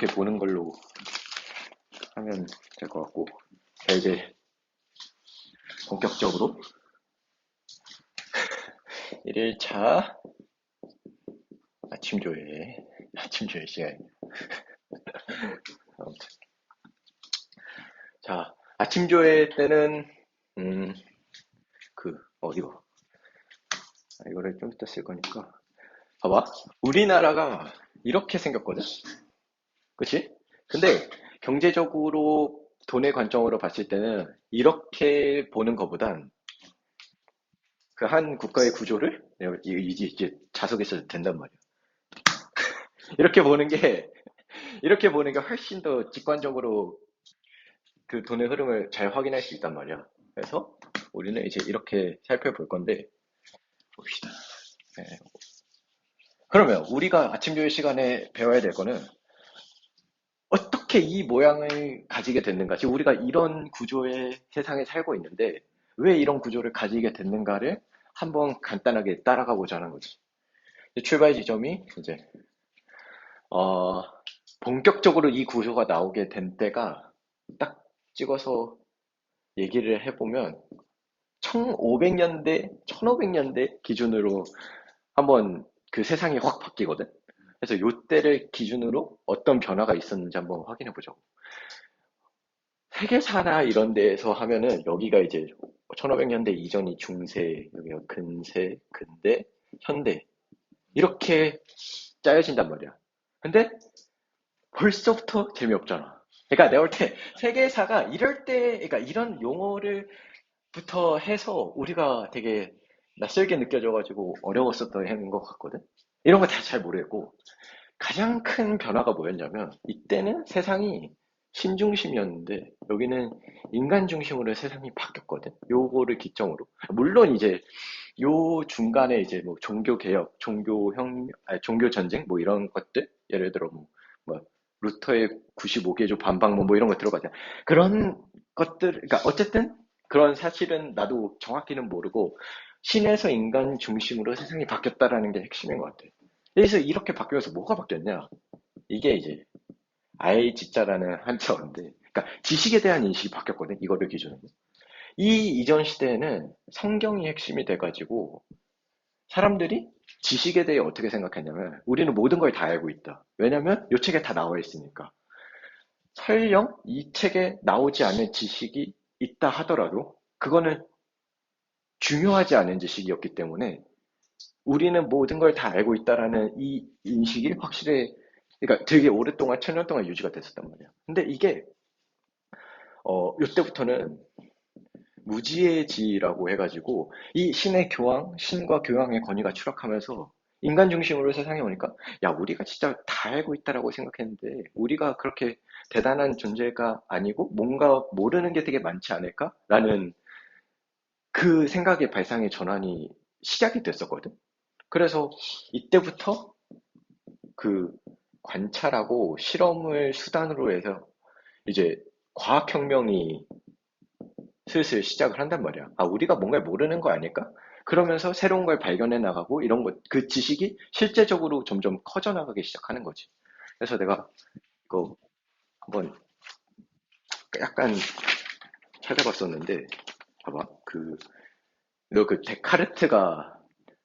이렇게 보는 걸로 하면 될 것 같고. 자, 이제 본격적으로 1일차 아침 조회 시간입니다. 아무튼. 자, 아침 조회 때는, 음, 어디고? 이거를 좀 이따 쓸 거니까. 봐봐. 우리나라가 이렇게 생겼거든? 그치? 근데 경제적으로 돈의 관점으로 봤을 때는 이렇게 보는 것보단 그 한 국가의 구조를 내가 이제 자석에서 된단 말이야. 이렇게 보는 게 이렇게 보는 게 훨씬 더 직관적으로 그 돈의 흐름을 잘 확인할 수 있단 말이야. 그래서 우리는 이제 이렇게 살펴볼 건데 봅시다. 네. 그러면 우리가 아침 조회 시간에 배워야 될 거는 어떻게 이 모양을 가지게 됐는가? 지금 우리가 이런 구조의 세상에 살고 있는데 왜 이런 구조를 가지게 됐는가를 한번 간단하게 따라가 보자는 거지. 출발 지점이 이제 어, 본격적으로 이 구조가 나오게 된 때가 딱 찍어서 얘기를 해보면 1500년대, 1500년대 기준으로 한번 그 세상이 확 바뀌거든. 그래서 요때를 기준으로 어떤 변화가 있었는지 한번 확인해 보자고. 세계사나 이런 데에서 하면은 여기가 이제 1500년대 이전이 중세, 여기가 근세, 근대, 현대 이렇게 짜여진단 말이야. 근데 벌써부터 재미없잖아. 그러니까 내가 볼 때 세계사가 이럴 때, 그러니까 이런 용어를 부터 해서 우리가 되게 낯설게 느껴져가지고 어려웠었던 것 같거든. 이런 거 다 잘 모르겠고 가장 큰 변화가 뭐였냐면 이때는 세상이 신중심이었는데 여기는 인간 중심으로 세상이 바뀌었거든. 요거를 기점으로. 물론 이제 요 중간에 이제 뭐 종교 개혁, 종교 전쟁 뭐 이런 것들 예를 들어 뭐 루터의 95개조 반박문 뭐 이런 거 들어가잖아. 그런 것들 그러니까 어쨌든 그런 사실은 나도 정확히는 모르고 신에서 인간 중심으로 세상이 바뀌었다라는 게 핵심인 것 같아. 그래서 이렇게 바뀌면서 뭐가 바뀌었냐? 이게 이제 알지자라는 한자어인데, 그러니까 지식에 대한 인식이 바뀌었거든. 이거를 기준으로. 이 이전 시대에는 성경이 핵심이 돼가지고 사람들이 지식에 대해 어떻게 생각했냐면 우리는 모든 걸 다 알고 있다. 왜냐면 이 책에 다 나와 있으니까. 설령 이 책에 나오지 않은 지식이 있다 하더라도 그거는 중요하지 않은 지식이었기 때문에 우리는 모든 걸 다 알고 있다라는 이 인식이 확실히 그러니까 되게 오랫동안 천년 동안 유지가 됐었단 말이야. 근데 이게 이때부터는 무지의지라고 해가지고 이 신의 교황, 신과 교황의 권위가 추락하면서 인간 중심으로 세상에 오니까 야 우리가 진짜 다 알고 있다라고 생각했는데 우리가 그렇게 대단한 존재가 아니고 뭔가 모르는 게 되게 많지 않을까라는 그 생각의 발상의 전환이 시작이 됐었거든. 그래서 이때부터 그 관찰하고 실험을 수단으로 해서 이제 과학혁명이 슬슬 시작을 한단 말이야. 아, 우리가 뭔가 모르는 거 아닐까? 그러면서 새로운 걸 발견해 나가고 이런 것, 그 지식이 실제적으로 점점 커져 나가기 시작하는 거지. 그래서 내가 이거 한번 약간 찾아봤었는데, 봐봐. 너 그 데카르트가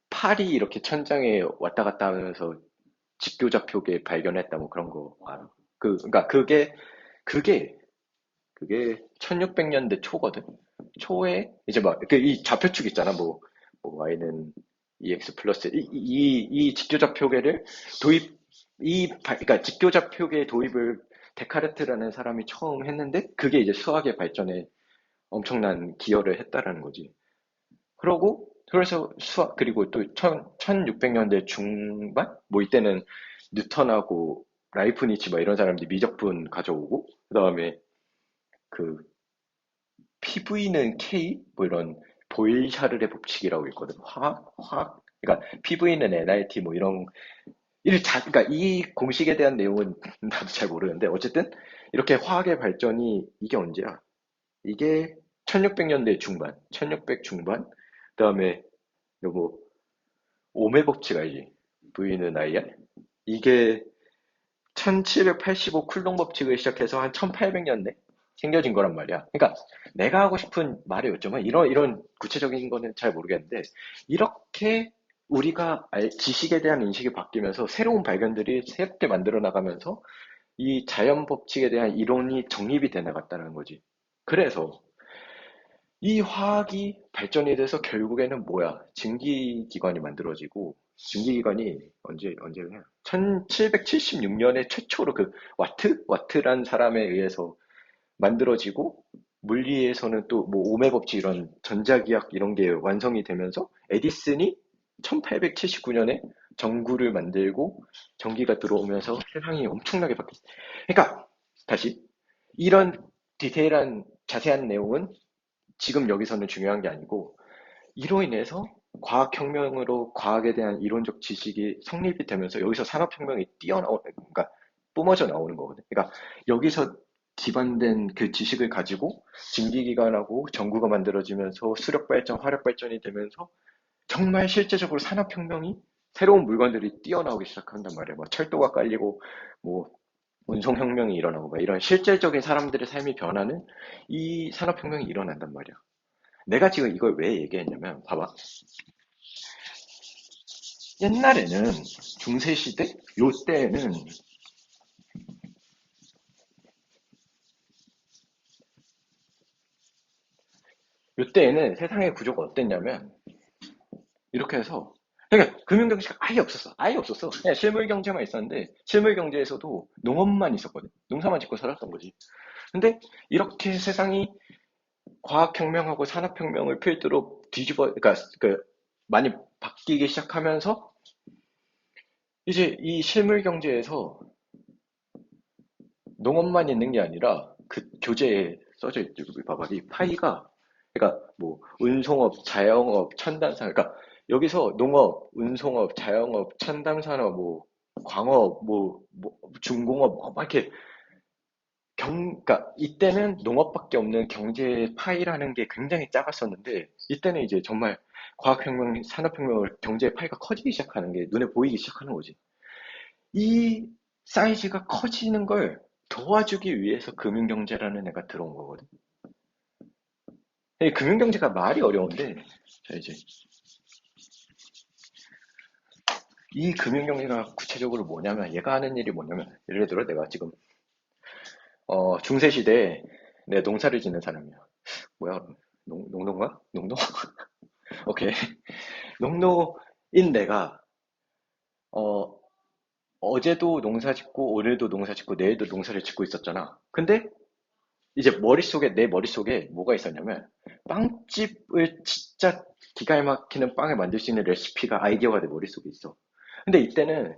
팔이 이렇게 천장에 왔다 갔다 하면서 직교좌표계 발견했다 뭐 그런 거 알아? 그러니까 그게, 그게 1600년대 초거든? 초에, 이제 막, 이 좌표축 있잖아. 뭐 y는 EX 플러스, 이 직교좌표계를 도입, 그러니까 직교좌표계 도입을 데카르트라는 사람이 처음 했는데, 그게 이제 수학의 발전에 엄청난 기여를 했다라는 거지. 그래서 그리고 또 1600년대 중반? 뭐 이때는 뉴턴하고 라이프니츠 막 이런 사람들이 미적분 가져오고, 그 다음에 그 PV는 K? 뭐 이런 보일샤르의 법칙이라고 있거든. 그러니까 PV는 nRT 뭐 이런, 그러니까 이 공식에 대한 내용은 나도 잘 모르는데, 어쨌든 이렇게 화학의 발전이 이게 언제야? 이게 1600년대 중반, 1600 중반? 그 다음에 뭐 오메 법칙 알지? V는 IR? 이게 1785 쿨롱 법칙을 시작해서 한 1800년대 생겨진 거란 말이야. 그러니까 내가 하고 싶은 말이 였지만 이런 구체적인 거는 잘 모르겠는데 이렇게 우리가 지식에 대한 인식이 바뀌면서 새로운 발견들이 새롭게 만들어 나가면서 이 자연 법칙에 대한 이론이 정립이 돼 나갔다는 거지. 그래서 이 화학이 발전이 돼서 결국에는 뭐야? 증기기관이 만들어지고, 증기기관이 언제냐? 1776년에 최초로 그 와트란 사람에 의해서 만들어지고, 물리에서는 또 뭐 오매 법칙 이런 전자기학 이런 게 완성이 되면서 에디슨이 1879년에 전구를 만들고 전기가 들어오면서 세상이 엄청나게 바뀌었어. 그러니까 다시 이런 디테일한 자세한 내용은 지금 여기서는 중요한 게 아니고 이로 인해서 과학혁명으로 과학에 대한 이론적 지식이 성립이 되면서 여기서 산업혁명이 그러니까 뿜어져 나오는 거거든. 그러니까 여기서 기반된 그 지식을 가지고 증기기관하고 전구가 만들어지면서 수력발전, 화력발전이 되면서 정말 실제적으로 산업혁명이 새로운 물건들이 뛰어나오기 시작한단 말이야. 뭐 철도가 깔리고 뭐 운송혁명이 일어나고 막 이런 실질적인 사람들의 삶이 변하는 이 산업혁명이 일어난단 말이야. 내가 지금 이걸 왜 얘기했냐면, 봐봐. 옛날에는 중세시대? 요때에는 세상의 구조가 어땠냐면, 이렇게 해서, 그러니까 금융경제가 아예 없었어. 아예 없었어. 그냥 실물경제만 있었는데, 실물경제에서도 농업만 있었거든. 농사만 짓고 살았던 거지. 근데 이렇게 세상이 과학혁명하고 산업혁명을 필두로 그러니까 많이 바뀌기 시작하면서, 이제 이 실물경제에서 농업만 있는 게 아니라 그 교재에 써져 있죠. 여기 봐봐. 이 파이가 그러니까 뭐 운송업, 자영업, 첨단산업 그러니까 여기서 농업, 운송업, 자영업, 첨단산업, 뭐 광업, 뭐 중공업 막 이렇게 그러니까 이때는 농업밖에 없는 경제 파이라는 게 굉장히 작았었는데 이때는 이제 정말 과학혁명, 산업혁명을 경제 파이가 커지기 시작하는 게 눈에 보이기 시작하는 거지. 이 사이즈가 커지는 걸 도와주기 위해서 금융경제라는 애가 들어온 거거든. 이 금융경제가 말이 어려운데, 자, 이제, 이 금융경제가 구체적으로 뭐냐면, 얘가 하는 일이 뭐냐면, 예를 들어 내가 지금, 중세시대에 내 농사를 짓는 사람이야. 뭐야, 농노인가? 농노? 오케이. 농노인 내가, 어, 어제도 농사 짓고, 오늘도 농사 짓고, 내일도 농사를 짓고 있었잖아. 근데 이제 내 머릿속에 뭐가 있었냐면, 빵집을 진짜 기가 막히는 빵을 만들 수 있는 레시피가 아이디어가 내 머릿속에 있어. 근데 이때는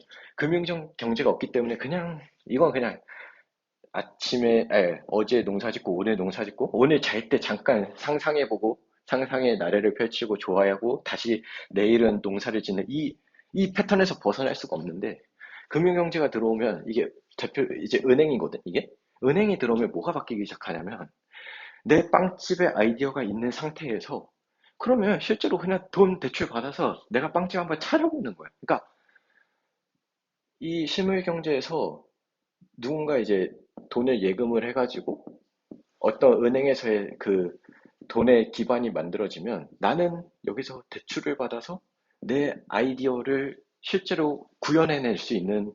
경제가 없기 때문에 이건 그냥 어제 농사 짓고, 오늘 농사 짓고, 오늘 잘 때 잠깐 상상해보고, 상상의 나래를 펼치고 좋아하고, 다시 내일은 농사를 짓는 이 패턴에서 벗어날 수가 없는데, 금융경제가 들어오면 이제 은행이거든, 이게? 은행이 들어오면 뭐가 바뀌기 시작하냐면, 내 빵집에 아이디어가 있는 상태에서 그러면 실제로 그냥 돈 대출 받아서 내가 빵집 한번 차려보는 거야. 그러니까 이 실물 경제에서 누군가 이제 돈을 예금을 해가지고 어떤 은행에서의 그 돈의 기반이 만들어지면 나는 여기서 대출을 받아서 내 아이디어를 실제로 구현해낼 수 있는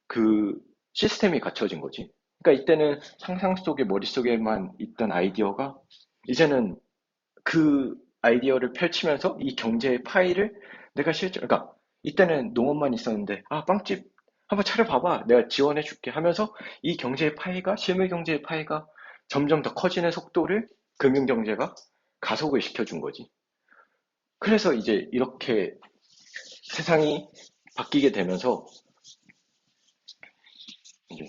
그 시스템이 갖춰진 거지. 그러니까 이때는 상상 속에 머릿속에만 있던 아이디어가 이제는 그 아이디어를 펼치면서 이 경제의 파이를 내가 그러니까 이때는 농업만 있었는데, 아, 빵집 한번 차려봐봐. 내가 지원해 줄게 하면서 이 경제의 파이가, 실물 경제의 파이가 점점 더 커지는 속도를 금융 경제가 가속을 시켜준 거지. 그래서 이제 이렇게 세상이 바뀌게 되면서 이제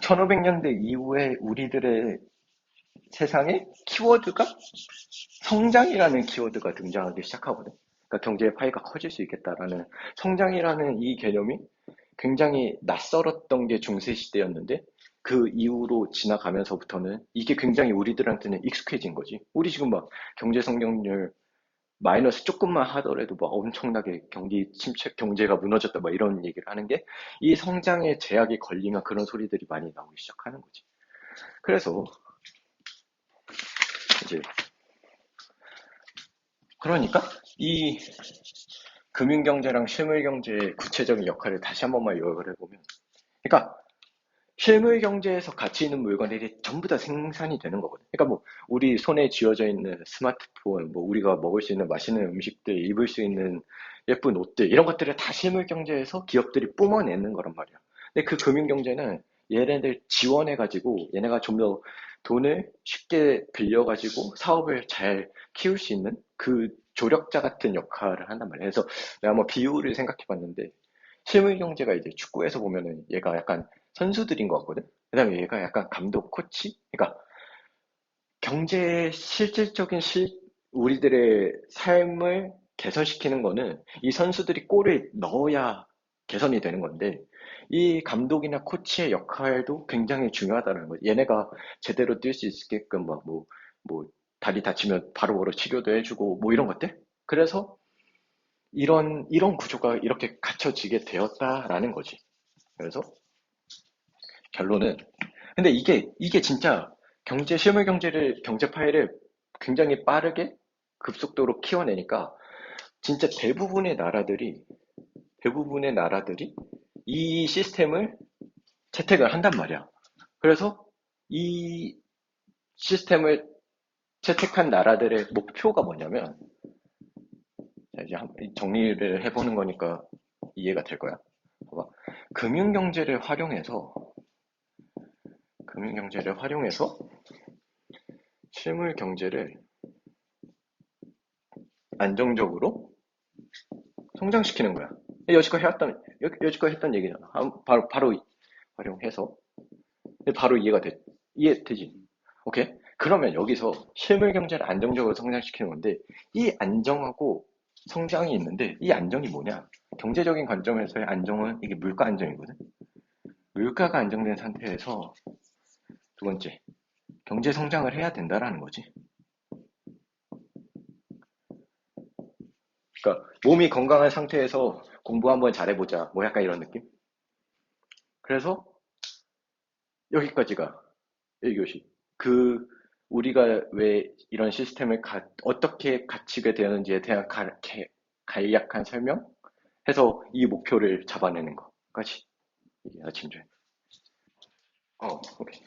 1500년대 이후에 우리들의 세상에 키워드가 성장이라는 키워드가 등장하기 시작하거든. 그러니까 경제의 파이가 커질 수 있겠다라는 성장이라는 이 개념이 굉장히 낯설었던 게 중세시대였는데 그 이후로 지나가면서부터는 이게 굉장히 우리들한테는 익숙해진 거지. 우리 지금 막 경제 성장률 마이너스 조금만 하더라도 막 엄청나게 경기 침체, 경제가 무너졌다, 막 이런 얘기를 하는 게 이 성장에 제약이 걸리면 그런 소리들이 많이 나오기 시작하는 거지. 그래서 이제 그러니까 이 금융경제랑 실물경제의 구체적인 역할을 다시 한 번만 요약을 해보면, 그러니까 실물 경제에서 가치 있는 물건들이 전부 다 생산이 되는 거거든. 그러니까 뭐 우리 손에 쥐어져 있는 스마트폰, 뭐 우리가 먹을 수 있는 맛있는 음식들, 입을 수 있는 예쁜 옷들 이런 것들을 다 실물 경제에서 기업들이 뿜어내는 거란 말이야. 근데 그 금융 경제는 얘네들 지원해 가지고 얘네가 좀 더 돈을 쉽게 빌려 가지고 사업을 잘 키울 수 있는 그 조력자 같은 역할을 한단 말이야. 그래서 내가 뭐 비유를 생각해 봤는데 실물 경제가 이제 축구에서 보면은 얘가 약간 선수들인 것 같거든. 그다음에 얘가 약간 감독, 코치. 그러니까 경제의 실질적인 우리들의 삶을 개선시키는 거는 이 선수들이 골을 넣어야 개선이 되는 건데 이 감독이나 코치의 역할도 굉장히 중요하다는 거지. 얘네가 제대로 뛸 수 있게끔 막 뭐 다리 다치면 바로바로 치료도 해주고 뭐 이런 것들. 그래서 이런 구조가 이렇게 갖춰지게 되었다라는 거지. 그래서 결론은 근데 이게 진짜 실물 경제를, 경제 파이를 굉장히 빠르게 급속도로 키워내니까 진짜 대부분의 나라들이 이 시스템을 채택을 한단 말이야. 그래서 이 시스템을 채택한 나라들의 목표가 뭐냐면, 자, 이제 정리를 해보는 거니까 이해가 될 거야. 봐봐. 금융경제를 활용해서, 금융경제를 활용해서 실물 경제를 안정적으로 성장시키는 거야. 여지껏 했던 얘기잖아. 바로 활용해서. 바로 이해되지? 오케이? 그러면 여기서 실물 경제를 안정적으로 성장시키는 건데, 이 안정하고 성장이 있는데, 이 안정이 뭐냐? 경제적인 관점에서의 안정은 이게 물가 안정이거든? 물가가 안정된 상태에서 두 번째, 경제 성장을 해야 된다라는 거지. 그러니까 몸이 건강한 상태에서 공부 한번 잘해보자. 뭐 약간 이런 느낌? 그래서 여기까지가 1교시. 우리가 왜 이런 시스템을 어떻게 갖추게 되는지에 대한 간략한 설명해서 이 목표를 잡아내는 것까지. 이게 아침 줄. 오케이.